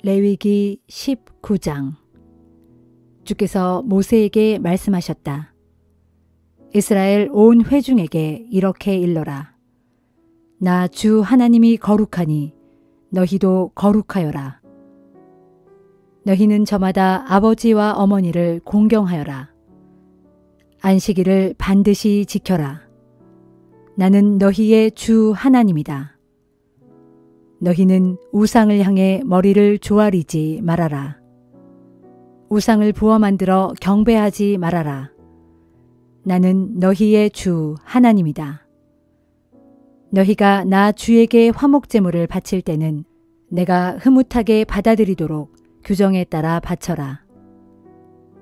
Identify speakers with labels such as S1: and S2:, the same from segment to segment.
S1: 레위기 19장. 주께서 모세에게 말씀하셨다. 이스라엘 온 회중에게 이렇게 일러라. 나 주 하나님이 거룩하니 너희도 거룩하여라. 너희는 저마다 아버지와 어머니를 공경하여라. 안식일을 반드시 지켜라. 나는 너희의 주 하나님이다. 너희는 우상을 향해 머리를 조아리지 말아라. 우상을 부어 만들어 경배하지 말아라. 나는 너희의 주 하나님이다. 너희가 나 주에게 화목제물을 바칠 때는 내가 흐뭇하게 받아들이도록 규정에 따라 바쳐라.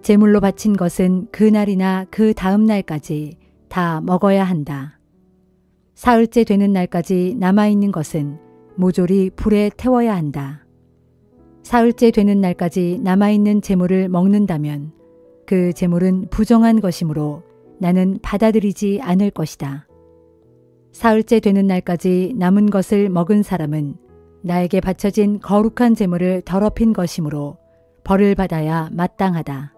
S1: 제물로 바친 것은 그날이나 그 다음 날까지 다 먹어야 한다. 사흘째 되는 날까지 남아있는 것은 모조리 불에 태워야 한다. 사흘째 되는 날까지 남아있는 제물을 먹는다면 그 제물은 부정한 것이므로 나는 받아들이지 않을 것이다. 사흘째 되는 날까지 남은 것을 먹은 사람은 나에게 바쳐진 거룩한 제물을 더럽힌 것이므로 벌을 받아야 마땅하다.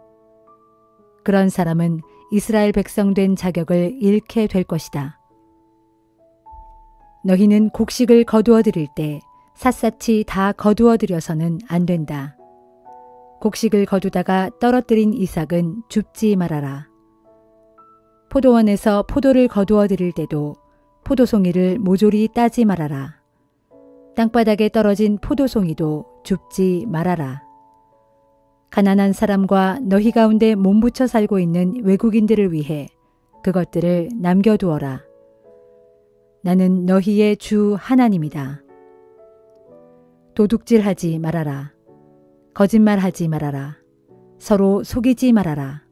S1: 그런 사람은 이스라엘 백성 된 자격을 잃게 될 것이다. 너희는 곡식을 거두어 드릴 때 샅샅이 다 거두어 드려서는 안 된다. 곡식을 거두다가 떨어뜨린 이삭은 줍지 말아라. 포도원에서 포도를 거두어 드릴 때도 포도송이를 모조리 따지 말아라. 땅바닥에 떨어진 포도송이도 줍지 말아라. 가난한 사람과 너희 가운데 몸부쳐 살고 있는 외국인들을 위해 그것들을 남겨두어라. 나는 너희의 주 하나님이다. 도둑질하지 말아라. 거짓말하지 말아라. 서로 속이지 말아라.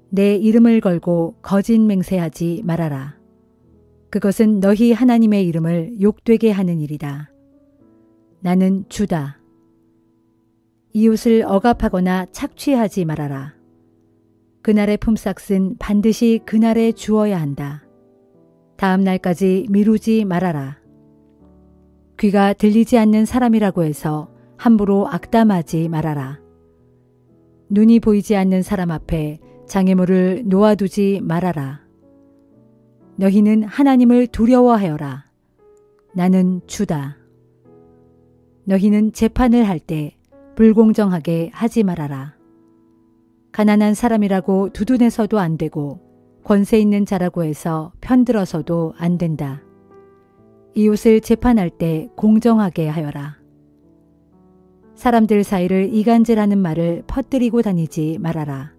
S1: 내 이름을 걸고 거짓 맹세하지 말아라. 그것은 너희 하나님의 이름을 욕되게 하는 일이다. 나는 주다. 이웃을 억압하거나 착취하지 말아라. 그날의 품삯은 반드시 그날에 주어야 한다. 다음 날까지 미루지 말아라. 귀가 들리지 않는 사람이라고 해서 함부로 악담하지 말아라. 눈이 보이지 않는 사람 앞에 장애물을 놓아두지 말아라. 너희는 하나님을 두려워하여라. 나는 주다. 너희는 재판을 할 때 불공정하게 하지 말아라. 가난한 사람이라고 두둔해서도 안 되고 권세 있는 자라고 해서 편들어서도 안 된다. 이웃을 재판할 때 공정하게 하여라. 사람들 사이를 이간질하는 말을 퍼뜨리고 다니지 말아라.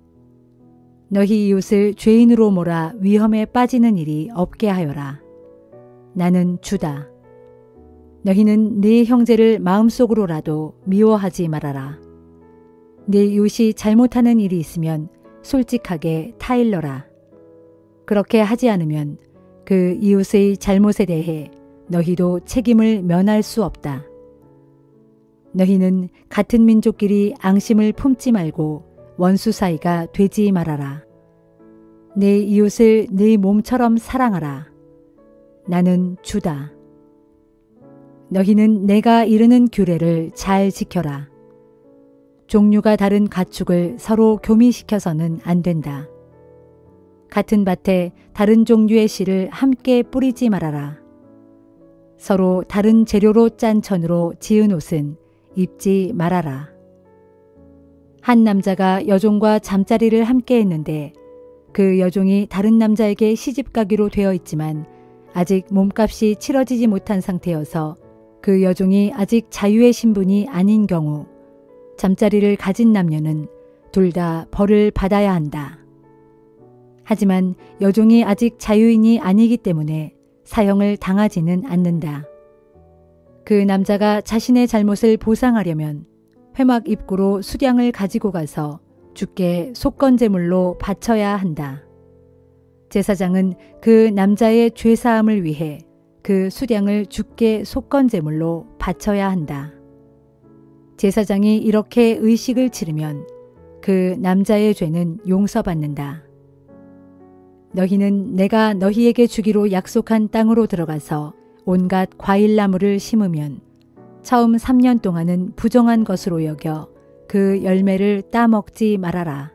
S1: 너희 이웃을 죄인으로 몰아 위험에 빠지는 일이 없게 하여라. 나는 주다. 너희는 네 형제를 마음속으로라도 미워하지 말아라. 네 이웃이 잘못하는 일이 있으면 솔직하게 타일러라. 그렇게 하지 않으면 그 이웃의 잘못에 대해 너희도 책임을 면할 수 없다. 너희는 같은 민족끼리 앙심을 품지 말고 원수 사이가 되지 말아라. 내 이웃을 네 몸처럼 사랑하라. 나는 주다. 너희는 내가 이르는 규례를 잘 지켜라. 종류가 다른 가축을 서로 교미시켜서는 안 된다. 같은 밭에 다른 종류의 씨를 함께 뿌리지 말아라. 서로 다른 재료로 짠 천으로 지은 옷은 입지 말아라. 한 남자가 여종과 잠자리를 함께 했는데 그 여종이 다른 남자에게 시집가기로 되어 있지만 아직 몸값이 치러지지 못한 상태여서 그 여종이 아직 자유의 신분이 아닌 경우 잠자리를 가진 남녀는 둘 다 벌을 받아야 한다. 하지만 여종이 아직 자유인이 아니기 때문에 사형을 당하지는 않는다. 그 남자가 자신의 잘못을 보상하려면 회막 입구로 수량을 가지고 가서 주께 속건제물로 바쳐야 한다. 제사장은 그 남자의 죄사함을 위해 그 수량을 주께 속건제물로 바쳐야 한다. 제사장이 이렇게 의식을 치르면 그 남자의 죄는 용서받는다. 너희는 내가 너희에게 주기로 약속한 땅으로 들어가서 온갖 과일나무를 심으면 처음 3년 동안은 부정한 것으로 여겨 그 열매를 따먹지 말아라.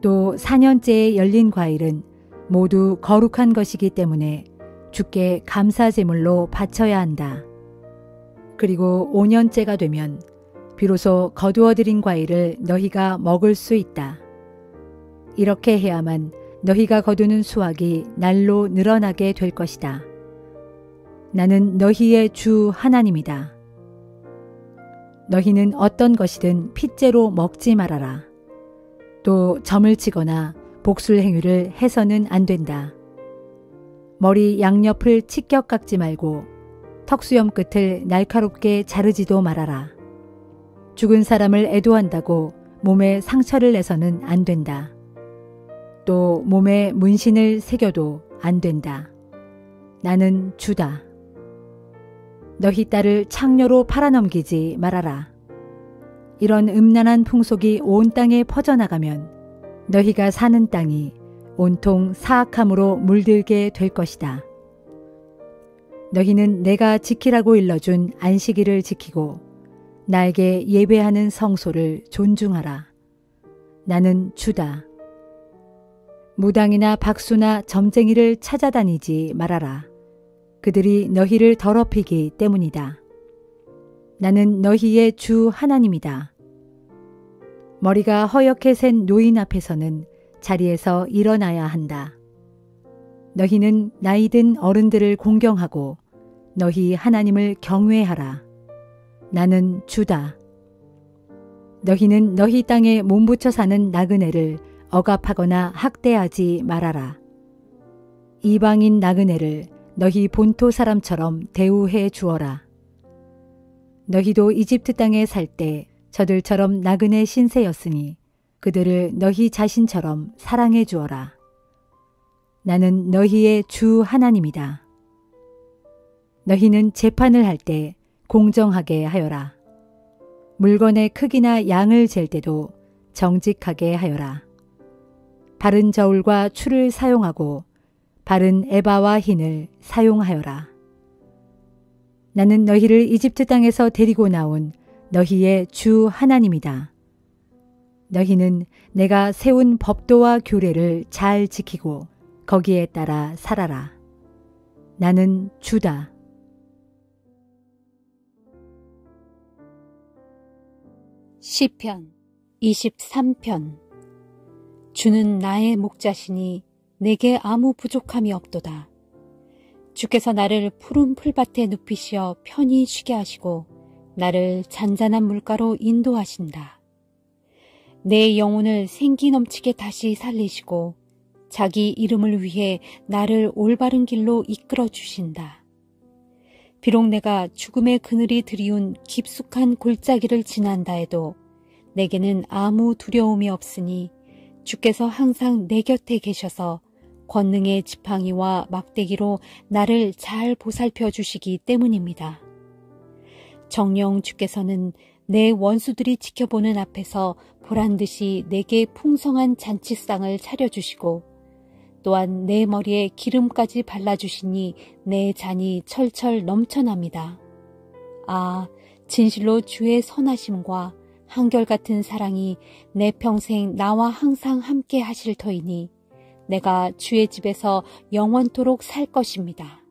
S1: 또 4년째에 열린 과일은 모두 거룩한 것이기 때문에 주께 감사제물로 바쳐야 한다. 그리고 5년째가 되면 비로소 거두어들인 과일을 너희가 먹을 수 있다. 이렇게 해야만 너희가 거두는 수확이 날로 늘어나게 될 것이다. 나는 너희의 주 하나님이다. 너희는 어떤 것이든 핏째로 먹지 말아라. 또 점을 치거나 복술 행위를 해서는 안 된다. 머리 양옆을 치격 깎지 말고 턱수염 끝을 날카롭게 자르지도 말아라. 죽은 사람을 애도한다고 몸에 상처를 내서는 안 된다. 또 몸에 문신을 새겨도 안 된다. 나는 주다. 너희 딸을 창녀로 팔아넘기지 말아라. 이런 음란한 풍속이 온 땅에 퍼져나가면 너희가 사는 땅이 온통 사악함으로 물들게 될 것이다. 너희는 내가 지키라고 일러준 안식일을 지키고 나에게 예배하는 성소를 존중하라. 나는 주다. 무당이나 박수나 점쟁이를 찾아다니지 말아라. 그들이 너희를 더럽히기 때문이다. 나는 너희의 주 하나님이다. 머리가 허옇게 센 노인 앞에서는 자리에서 일어나야 한다. 너희는 나이든 어른들을 공경하고 너희 하나님을 경외하라. 나는 주다. 너희는 너희 땅에 몸붙여 사는 나그네를 억압하거나 학대하지 말아라. 이방인 나그네를 너희 본토 사람처럼 대우해 주어라. 너희도 이집트 땅에 살 때 저들처럼 나그네 신세였으니 그들을 너희 자신처럼 사랑해 주어라. 나는 너희의 주 하나님이다. 너희는 재판을 할 때 공정하게 하여라. 물건의 크기나 양을 잴 때도 정직하게 하여라. 바른 저울과 추를 사용하고 바른 에바와 흰을 사용하여라. 나는 너희를 이집트 땅에서 데리고 나온 너희의 주 하나님이다. 너희는 내가 세운 법도와 규례를 잘 지키고 거기에 따라 살아라. 나는 주다.
S2: 시편 23편. 주는 나의 목자시니 내게 아무 부족함이 없도다. 주께서 나를 푸른 풀밭에 눕히시어 편히 쉬게 하시고 나를 잔잔한 물가로 인도하신다. 내 영혼을 생기 넘치게 다시 살리시고 자기 이름을 위해 나를 올바른 길로 이끌어 주신다. 비록 내가 죽음의 그늘이 드리운 깊숙한 골짜기를 지난다 해도 내게는 아무 두려움이 없으니 주께서 항상 내 곁에 계셔서 권능의 지팡이와 막대기로 나를 잘 보살펴 주시기 때문입니다. 정녕 주께서는 내 원수들이 지켜보는 앞에서 보란듯이 내게 풍성한 잔치상을 차려주시고 또한 내 머리에 기름까지 발라주시니 내 잔이 철철 넘쳐납니다. 아, 진실로 주의 선하심과 한결같은 사랑이 내 평생 나와 항상 함께 하실 터이니 내가 주의 집에서 영원토록 살 것입니다.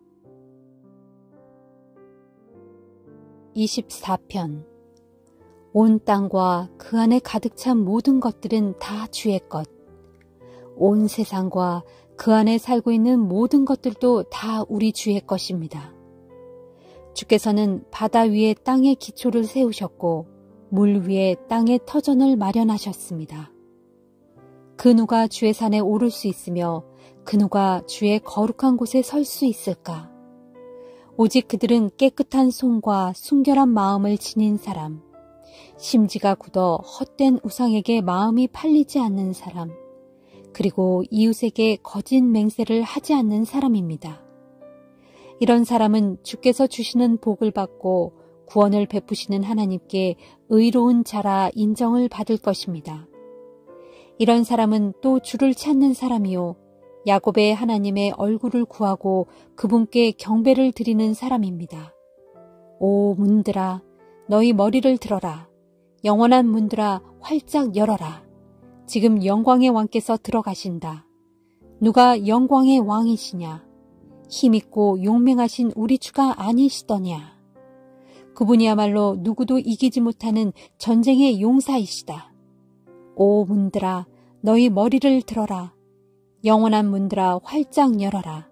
S2: 24편. 온 땅과 그 안에 가득 찬 모든 것들은 다 주의 것. 온 세상과 그 안에 살고 있는 모든 것들도 다 우리 주의 것입니다. 주께서는 바다 위에 땅의 기초를 세우셨고 물 위에 땅의 터전을 마련하셨습니다. 그 누가 주의 산에 오를 수 있으며 그 누가 주의 거룩한 곳에 설 수 있을까? 오직 그들은 깨끗한 손과 순결한 마음을 지닌 사람, 심지가 굳어 헛된 우상에게 마음이 팔리지 않는 사람, 그리고 이웃에게 거짓 맹세를 하지 않는 사람입니다. 이런 사람은 주께서 주시는 복을 받고 구원을 베푸시는 하나님께 의로운 자라 인정을 받을 것입니다. 이런 사람은 또 주를 찾는 사람이요 야곱의 하나님의 얼굴을 구하고 그분께 경배를 드리는 사람입니다. 오 문들아, 너희 머리를 들어라. 영원한 문들아, 활짝 열어라. 지금 영광의 왕께서 들어가신다. 누가 영광의 왕이시냐? 힘있고 용맹하신 우리 주가 아니시더냐? 그분이야말로 누구도 이기지 못하는 전쟁의 용사이시다. 오 문들아, 너희 머리를 들어라. 영원한 문들아, 활짝 열어라.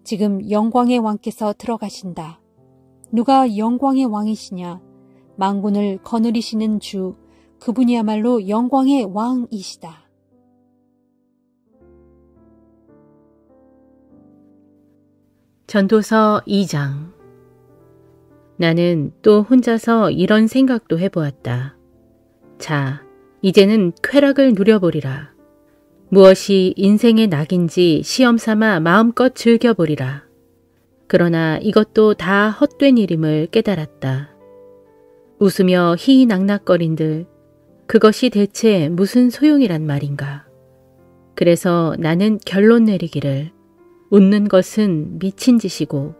S2: 지금 영광의 왕께서 들어가신다. 누가 영광의 왕이시냐? 만군을 거느리시는 주, 그분이야말로 영광의 왕이시다.
S3: 전도서 2장. 나는 또 혼자서 이런 생각도 해보았다. 자, 이제는 쾌락을 누려보리라. 무엇이 인생의 낙인지 시험삼아 마음껏 즐겨보리라. 그러나 이것도 다 헛된 일임을 깨달았다. 웃으며 희희낙낙거린들 그것이 대체 무슨 소용이란 말인가. 그래서 나는 결론 내리기를 웃는 것은 미친 짓이고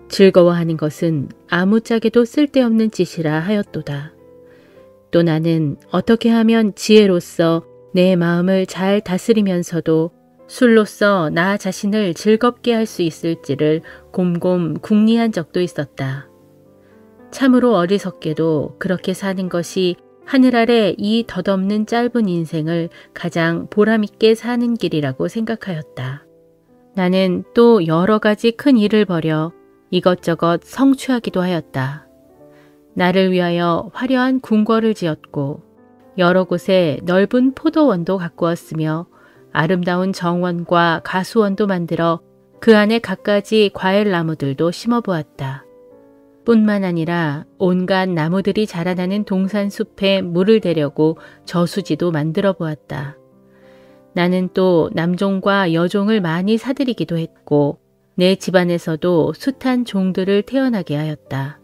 S3: 즐거워하는 것은 아무짝에도 쓸데없는 짓이라 하였도다. 또 나는 어떻게 하면 지혜로서 내 마음을 잘 다스리면서도 술로서 나 자신을 즐겁게 할 수 있을지를 곰곰 궁리한 적도 있었다. 참으로 어리석게도 그렇게 사는 것이 하늘 아래 이 덧없는 짧은 인생을 가장 보람있게 사는 길이라고 생각하였다. 나는 또 여러 가지 큰 일을 벌여 이것저것 성취하기도 하였다. 나를 위하여 화려한 궁궐을 지었고 여러 곳에 넓은 포도원도 가꾸었으며 아름다운 정원과 가수원도 만들어 그 안에 갖가지 과일나무들도 심어보았다. 뿐만 아니라 온갖 나무들이 자라나는 동산숲에 물을 대려고 저수지도 만들어 보았다. 나는 또 남종과 여종을 많이 사들이기도 했고 내 집안에서도 숱한 종들을 태어나게 하였다.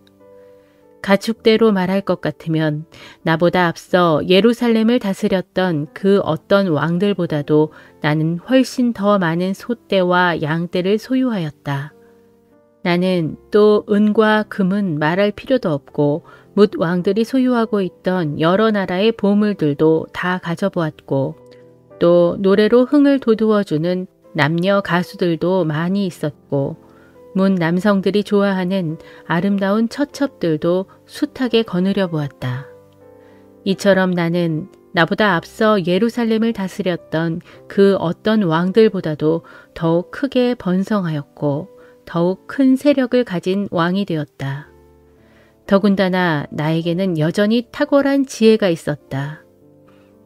S3: 가축대로 말할 것 같으면 나보다 앞서 예루살렘을 다스렸던 그 어떤 왕들보다도 나는 훨씬 더 많은 소떼와 양떼를 소유하였다. 나는 또 은과 금은 말할 필요도 없고 뭇 왕들이 소유하고 있던 여러 나라의 보물들도 다 가져보았고 또 노래로 흥을 돋우어주는 남녀 가수들도 많이 있었고 문 남성들이 좋아하는 아름다운 처첩들도 숱하게 거느려 보았다. 이처럼 나는 나보다 앞서 예루살렘을 다스렸던 그 어떤 왕들보다도 더욱 크게 번성하였고 더욱 큰 세력을 가진 왕이 되었다. 더군다나 나에게는 여전히 탁월한 지혜가 있었다.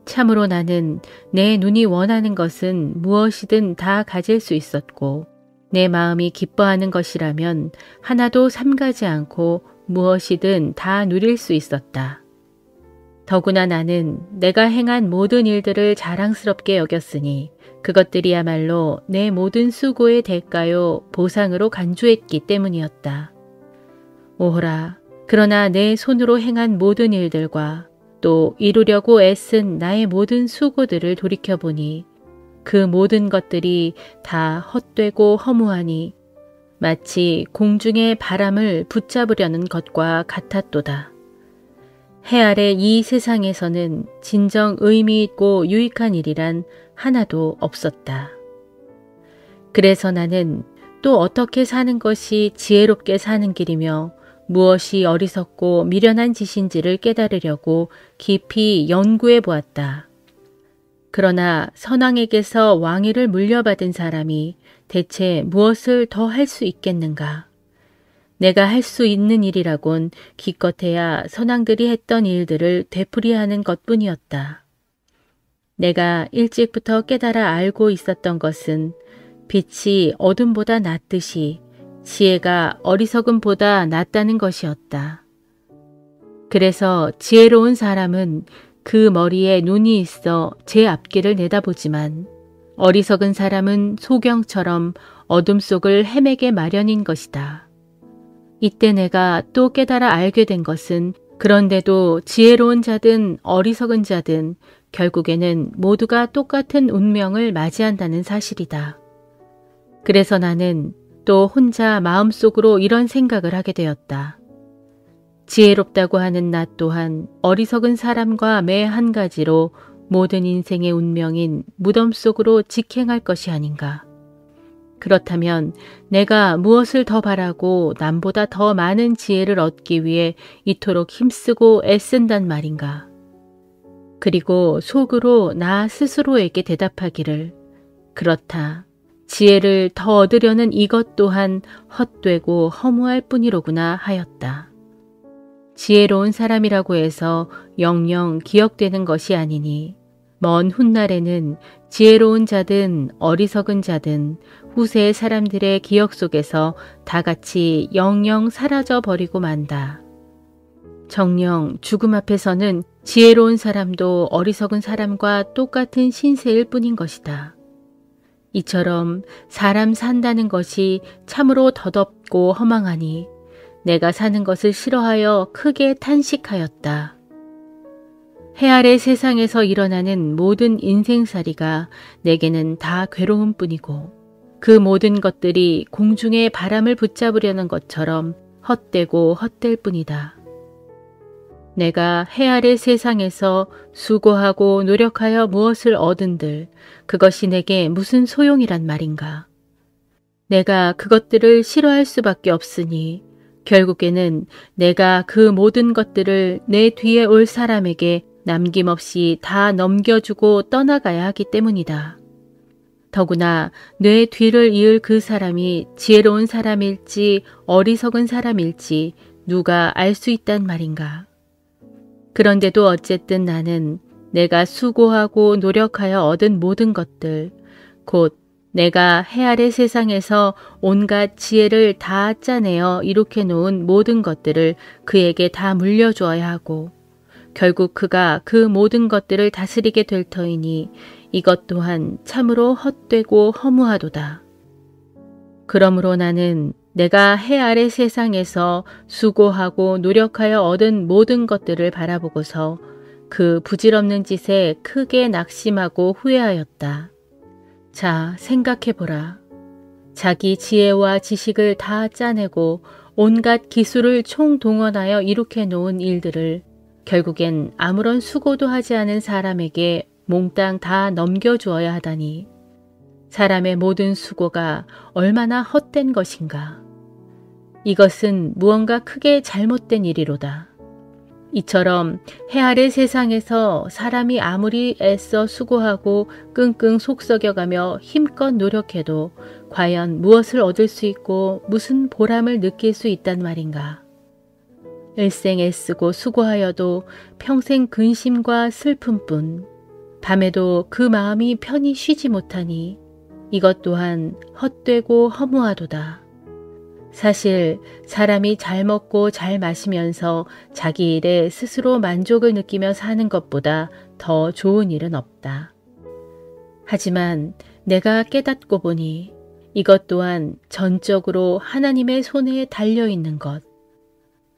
S3: 참으로 나는 내 눈이 원하는 것은 무엇이든 다 가질 수 있었고 내 마음이 기뻐하는 것이라면 하나도 삼가지 않고 무엇이든 다 누릴 수 있었다. 더구나 나는 내가 행한 모든 일들을 자랑스럽게 여겼으니 그것들이야말로 내 모든 수고의 대가요 보상으로 간주했기 때문이었다. 오호라, 그러나 내 손으로 행한 모든 일들과 또 이루려고 애쓴 나의 모든 수고들을 돌이켜보니 그 모든 것들이 다 헛되고 허무하니 마치 공중의 바람을 붙잡으려는 것과 같았도다. 해 아래 이 세상에서는 진정 의미 있고 유익한 일이란 하나도 없었다. 그래서 나는 또 어떻게 사는 것이 지혜롭게 사는 길이며 무엇이 어리석고 미련한 짓인지를 깨달으려고 깊이 연구해 보았다. 그러나 선왕에게서 왕위를 물려받은 사람이 대체 무엇을 더 할 수 있겠는가? 내가 할 수 있는 일이라곤 기껏해야 선왕들이 했던 일들을 되풀이하는 것뿐이었다. 내가 일찍부터 깨달아 알고 있었던 것은 빛이 어둠보다 낫듯이 지혜가 어리석음보다 낫다는 것이었다. 그래서 지혜로운 사람은 그 머리에 눈이 있어 제 앞길을 내다보지만 어리석은 사람은 소경처럼 어둠 속을 헤매게 마련인 것이다. 이때 내가 또 깨달아 알게 된 것은 그런데도 지혜로운 자든 어리석은 자든 결국에는 모두가 똑같은 운명을 맞이한다는 사실이다. 그래서 나는 또 혼자 마음속으로 이런 생각을 하게 되었다. 지혜롭다고 하는 나 또한 어리석은 사람과 매 한 가지로 모든 인생의 운명인 무덤 속으로 직행할 것이 아닌가. 그렇다면 내가 무엇을 더 바라고 남보다 더 많은 지혜를 얻기 위해 이토록 힘쓰고 애쓴단 말인가. 그리고 속으로 나 스스로에게 대답하기를, 그렇다. 지혜를 더 얻으려는 이것 또한 헛되고 허무할 뿐이로구나 하였다. 지혜로운 사람이라고 해서 영영 기억되는 것이 아니니 먼 훗날에는 지혜로운 자든 어리석은 자든 후세의 사람들의 기억 속에서 다 같이 영영 사라져 버리고 만다. 정녕 죽음 앞에서는 지혜로운 사람도 어리석은 사람과 똑같은 신세일 뿐인 것이다. 이처럼 사람 산다는 것이 참으로 더덥고 허망하니 내가 사는 것을 싫어하여 크게 탄식하였다. 해 아래 세상에서 일어나는 모든 인생살이가 내게는 다 괴로움 뿐이고 그 모든 것들이 공중의 바람을 붙잡으려는 것처럼 헛되고 헛될 뿐이다. 내가 해 아래 세상에서 수고하고 노력하여 무엇을 얻은들 그것이 내게 무슨 소용이란 말인가. 내가 그것들을 싫어할 수밖에 없으니 결국에는 내가 그 모든 것들을 내 뒤에 올 사람에게 남김없이 다 넘겨주고 떠나가야 하기 때문이다. 더구나 내 뒤를 이을 그 사람이 지혜로운 사람일지 어리석은 사람일지 누가 알 수 있단 말인가. 그런데도 어쨌든 나는 내가 수고하고 노력하여 얻은 모든 것들, 곧 내가 해 아래 세상에서 온갖 지혜를 다 짜내어 이룩해 놓은 모든 것들을 그에게 다 물려주어야 하고 결국 그가 그 모든 것들을 다스리게 될 터이니 이것 또한 참으로 헛되고 허무하도다. 그러므로 나는 내가 해 아래 세상에서 수고하고 노력하여 얻은 모든 것들을 바라보고서 그 부질없는 짓에 크게 낙심하고 후회하였다. 자, 생각해보라. 자기 지혜와 지식을 다 짜내고 온갖 기술을 총동원하여 이룩해 놓은 일들을 결국엔 아무런 수고도 하지 않은 사람에게 몽땅 다 넘겨주어야 하다니 사람의 모든 수고가 얼마나 헛된 것인가. 이것은 무언가 크게 잘못된 일이로다. 이처럼 해 아래 세상에서 사람이 아무리 애써 수고하고 끙끙 속썩여가며 힘껏 노력해도 과연 무엇을 얻을 수 있고 무슨 보람을 느낄 수 있단 말인가. 일생 애쓰고 수고하여도 평생 근심과 슬픔뿐, 밤에도 그 마음이 편히 쉬지 못하니 이것 또한 헛되고 허무하도다. 사실 사람이 잘 먹고 잘 마시면서 자기 일에 스스로 만족을 느끼며 사는 것보다 더 좋은 일은 없다. 하지만 내가 깨닫고 보니 이것 또한 전적으로 하나님의 손에 달려있는 것.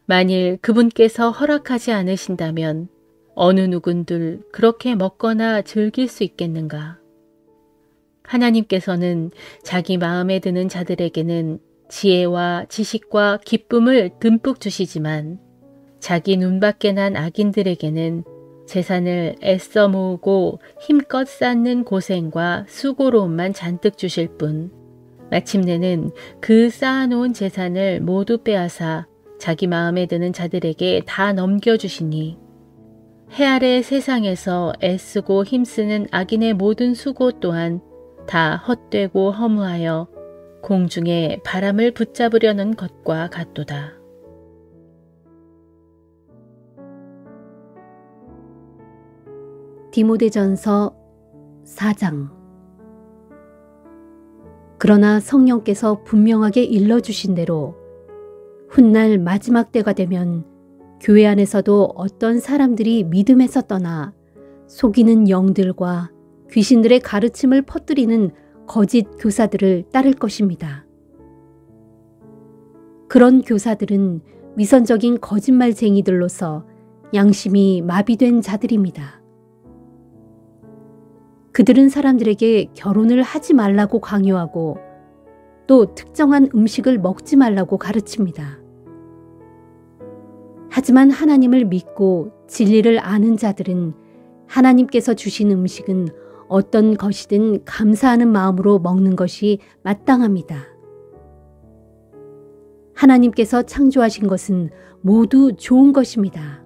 S3: 만일 그분께서 허락하지 않으신다면 어느 누군들 그렇게 먹거나 즐길 수 있겠는가? 하나님께서는 자기 마음에 드는 자들에게는 지혜와 지식과 기쁨을 듬뿍 주시지만 자기 눈밖에 난 악인들에게는 재산을 애써 모으고 힘껏 쌓는 고생과 수고로움만 잔뜩 주실 뿐 마침내는 그 쌓아놓은 재산을 모두 빼앗아 자기 마음에 드는 자들에게 다 넘겨주시니 해 아래 세상에서 애쓰고 힘쓰는 악인의 모든 수고 또한 다 헛되고 허무하여 공중에 바람을 붙잡으려는 것과 같도다.
S2: 디모데전서 4장. 그러나 성령께서 분명하게 일러주신 대로 훗날 마지막 때가 되면 교회 안에서도 어떤 사람들이 믿음에서 떠나 속이는 영들과 귀신들의 가르침을 퍼뜨리는 거짓 교사들을 따를 것입니다. 그런 교사들은 위선적인 거짓말쟁이들로서 양심이 마비된 자들입니다. 그들은 사람들에게 결혼을 하지 말라고 강요하고 또 특정한 음식을 먹지 말라고 가르칩니다. 하지만 하나님을 믿고 진리를 아는 자들은 하나님께서 주신 음식은 어떤 것이든 감사하는 마음으로 먹는 것이 마땅합니다. 하나님께서 창조하신 것은 모두 좋은 것입니다.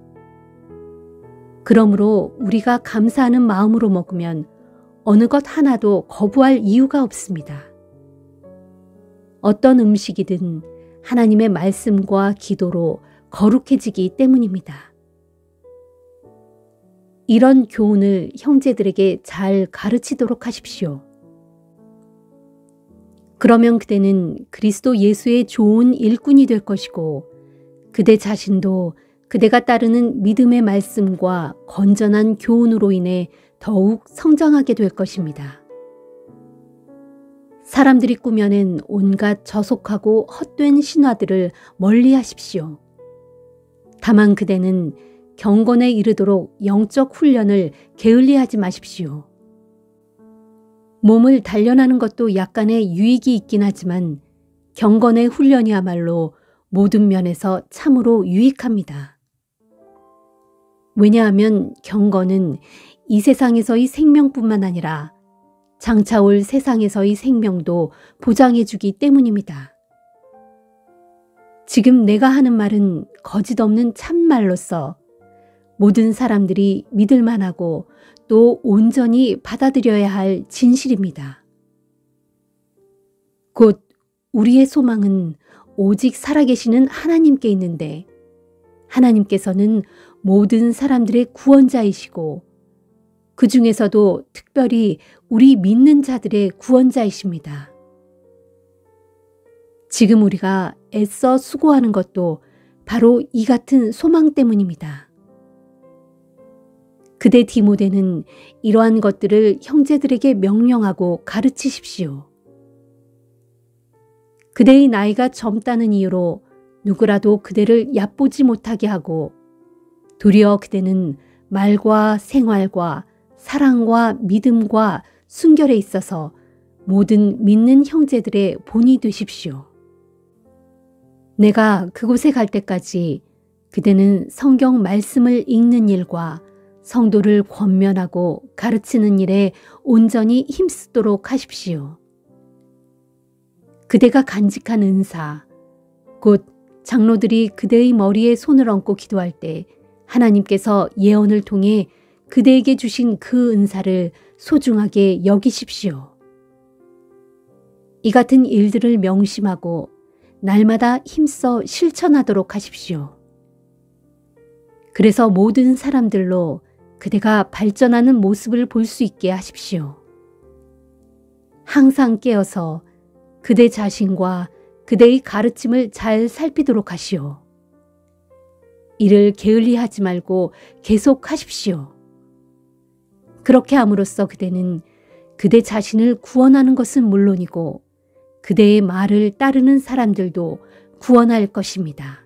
S2: 그러므로 우리가 감사하는 마음으로 먹으면 어느 것 하나도 거부할 이유가 없습니다. 어떤 음식이든 하나님의 말씀과 기도로 거룩해지기 때문입니다. 이런 교훈을 형제들에게 잘 가르치도록 하십시오. 그러면 그대는 그리스도 예수의 좋은 일꾼이 될 것이고 그대 자신도 그대가 따르는 믿음의 말씀과 건전한 교훈으로 인해 더욱 성장하게 될 것입니다. 사람들이 꾸며낸 온갖 저속하고 헛된 신화들을 멀리 하십시오. 다만 그대는 경건에 이르도록 영적 훈련을 게을리하지 마십시오. 몸을 단련하는 것도 약간의 유익이 있긴 하지만 경건의 훈련이야말로 모든 면에서 참으로 유익합니다. 왜냐하면 경건은 이 세상에서의 생명뿐만 아니라 장차 올 세상에서의 생명도 보장해주기 때문입니다. 지금 내가 하는 말은 거짓 없는 참말로서 모든 사람들이 믿을 만하고 또 온전히 받아들여야 할 진실입니다. 곧 우리의 소망은 오직 살아계시는 하나님께 있는데 하나님께서는 모든 사람들의 구원자이시고 그 중에서도 특별히 우리 믿는 자들의 구원자이십니다. 지금 우리가 애써 수고하는 것도 바로 이 같은 소망 때문입니다. 그대 디모데는 이러한 것들을 형제들에게 명령하고 가르치십시오. 그대의 나이가 젊다는 이유로 누구라도 그대를 얕보지 못하게 하고 도리어 그대는 말과 생활과 사랑과 믿음과 순결에 있어서 모든 믿는 형제들의 본이 되십시오. 내가 그곳에 갈 때까지 그대는 성경 말씀을 읽는 일과 성도를 권면하고 가르치는 일에 온전히 힘쓰도록 하십시오. 그대가 간직한 은사, 곧 장로들이 그대의 머리에 손을 얹고 기도할 때 하나님께서 예언을 통해 그대에게 주신 그 은사를 소중하게 여기십시오. 이 같은 일들을 명심하고 날마다 힘써 실천하도록 하십시오. 그래서 모든 사람들로 그대가 발전하는 모습을 볼 수 있게 하십시오. 항상 깨어서 그대 자신과 그대의 가르침을 잘 살피도록 하시오. 이를 게을리하지 말고 계속 하십시오. 그렇게 함으로써 그대는 그대 자신을 구원하는 것은 물론이고 그대의 말을 따르는 사람들도 구원할 것입니다.